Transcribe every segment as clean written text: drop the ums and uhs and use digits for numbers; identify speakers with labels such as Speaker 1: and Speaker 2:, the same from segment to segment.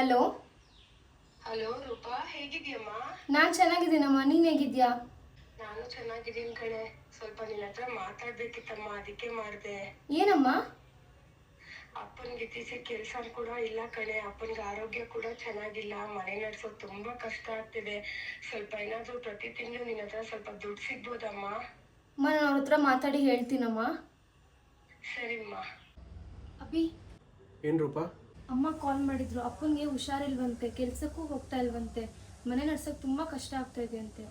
Speaker 1: Hello.
Speaker 2: Hello Roopa, ಹೇಗಿದ್ಯಮ್ಮ?
Speaker 1: ನಾನು ಚೆನ್ನಾಗಿದ್ದೀನಮ್ಮ, ನೀನು ಹೇಗಿದ್ಯಾ?
Speaker 2: ನಾನು ಚೆನ್ನಾಗಿದ್ದೀನಿ ಕಣೆ. ಸ್ವಲ್ಪ ನಿನ್ನ ಹತ್ರ ಮಾತಾಡ್ಬೇಕಿತ್ತಮ್ಮ, ಅದಕ್ಕೆ ಮಾಡಿದೆ.
Speaker 1: ಏನಮ್ಮ?
Speaker 2: ಅಪ್ಪನಿಗೆ ಇತ್ತೀಚೆಗೆ ಕೆಲಸ ಕೂಡ ಇಲ್ಲ ಕಣೆ. ಅಪ್ಪನಿಗೆ ಆರೋಗ್ಯ ಕೂಡ ಚೆನ್ನಾಗಿಲ್ಲ. ಮನೆ ನಡ್ಸೋದು ತುಂಬಾ ಕಷ್ಟ ಆಗ್ತಿದೆ. ಸ್ವಲ್ಪ ಏನಾದ್ರೂ ಪ್ರತಿ ತಿಂಗಳು ನಿನ್ನ ಹತ್ರ ಸ್ವಲ್ಪ ದುಡ್ಡು ಸಿಗ್ಬೋದಮ್ಮ?
Speaker 1: ನಾನು ಅವ್ರ ಹತ್ರ ಮಾತಾಡಿ ಹೇಳ್ತೀನಮ್ಮ.
Speaker 2: ಸರಿಮ್ಮ.
Speaker 1: ಅಭಿ,
Speaker 3: ಏನು ರೂಪಾ?
Speaker 1: ಅಮ್ಮ ಕಾಲ್ ಮಾಡಿದ್ರು. ಅಪ್ಪನಿಗೆ ಹುಷಾರಿಲ್ವಂತೆ, ಕೆಲ್ಸಕ್ಕೂ ಹೋಗ್ತಾ ಇಲ್ವಂತೆ, ಮನೆ ನಡ್ಸೋಕೆ ತುಂಬ ಕಷ್ಟ ಆಗ್ತಾ ಇದೆ ಅಂತೆ.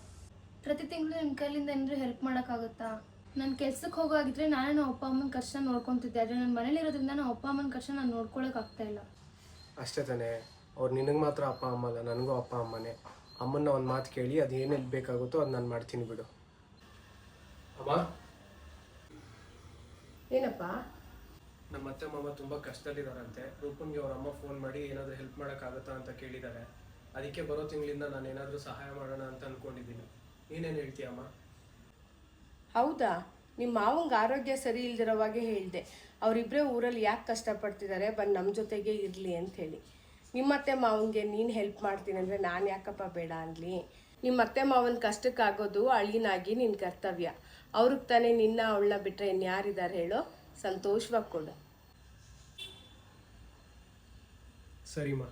Speaker 1: ಪ್ರತಿ ತಿಂಗಳು ನಿಮ್ಮ ಕೈಲಿಂದ ಏನಾದರೂ ಹೆಲ್ಪ್ ಮಾಡೋಕ್ಕಾಗುತ್ತಾ? ನಾನು ಕೆಲ್ಸಕ್ಕೆ ಹೋಗೋಗಿದ್ರೆ ನಾನೇ ನಮ್ಮ ಅಪ್ಪ ಅಮ್ಮನ ಕಷ್ಟ ನೋಡ್ಕೊತಿದ್ದೆ. ಆದರೆ ನನ್ನ ಮನೇಲಿರೋದ್ರಿಂದ ನಮ್ಮ ಅಪ್ಪ ಅಮ್ಮನ ಕಷ್ಟ ನಾನು ನೋಡ್ಕೊಳ್ಳೋಕ್ಕಾಗ್ತಾ ಇಲ್ಲ.
Speaker 3: ಅಷ್ಟೇ ತಾನೇ, ಅವ್ರು ನಿನಗೆ ಮಾತ್ರ ಅಪ್ಪ ಅಮ್ಮ ಅಲ್ಲ, ನನಗೂ ಅಪ್ಪ ಅಮ್ಮನೇ. ಅಮ್ಮನ್ನ ಒಂದು ಮಾತು ಕೇಳಿ ಅದು ಏನೆಲ್ಲಿ ಬೇಕಾಗುತ್ತೋ ಅದು ನಾನು ಮಾಡ್ತೀನಿ ಬಿಡು. ಅಮ್ಮ,
Speaker 1: ಏನಪ್ಪ?
Speaker 3: ನಮ್ಮ ಅತ್ತೆ ಮಾಮ ತುಂಬ ಕಷ್ಟದಲ್ಲಿದ್ದಾರಂತೆ. ರೂಪನ್ಗೆ ಅವ್ರ ಅಮ್ಮ ಫೋನ್ ಮಾಡಿ ಏನಾದರೂ ಹೆಲ್ಪ್ ಮಾಡೋಕ್ಕಾಗುತ್ತಾ ಅಂತ ಕೇಳಿದ್ದಾರೆ. ಅದಕ್ಕೆ ಬರೋ ತಿಂಗಳಿಂದ ನಾನು ಏನಾದರೂ ಸಹಾಯ ಮಾಡೋಣ ಅಂತ ಅಂದ್ಕೊಂಡಿದ್ದೀನಿ. ನೀನೇನು ಹೇಳ್ತೀಯಮ್ಮ?
Speaker 4: ಹೌದಾ? ನಿಮ್ಮ ಮಾವಂಗೆ ಆರೋಗ್ಯ ಸರಿ ಇಲ್ದಿರೋವಾಗೆ ಹೇಳಿದೆ, ಅವರಿಬ್ಬರೇ ಊರಲ್ಲಿ ಯಾಕೆ ಕಷ್ಟಪಡ್ತಿದ್ದಾರೆ, ಬಂದು ನಮ್ಮ ಜೊತೆಗೆ ಇರಲಿ ಅಂಥೇಳಿ. ನಿಮ್ಮತ್ತೆ ಮಾವನಿಗೆ ನೀನು ಹೆಲ್ಪ್ ಮಾಡ್ತೀನಿ ಅಂದರೆ ನಾನು ಯಾಕಪ್ಪ ಬೇಡ ಅನ್ನಲಿ? ನಿಮ್ಮತ್ತೆ ಮಾವನ ಕಷ್ಟಕ್ಕಾಗೋದು ಅಳಿನಾಗಿ ನಿನ್ನ ಕರ್ತವ್ಯ. ಅವ್ರಿಗೆ ತಾನೇ ನಿನ್ನ ಅವಳನ್ನ ಬಿಟ್ಟರೆ ಇನ್ಯಾರಿದ್ದಾರೆ ಹೇಳೋ? ಸಂತೋಷವಾಗಿ ಕೊಡು.
Speaker 3: ಸರಿಮ್ಮ.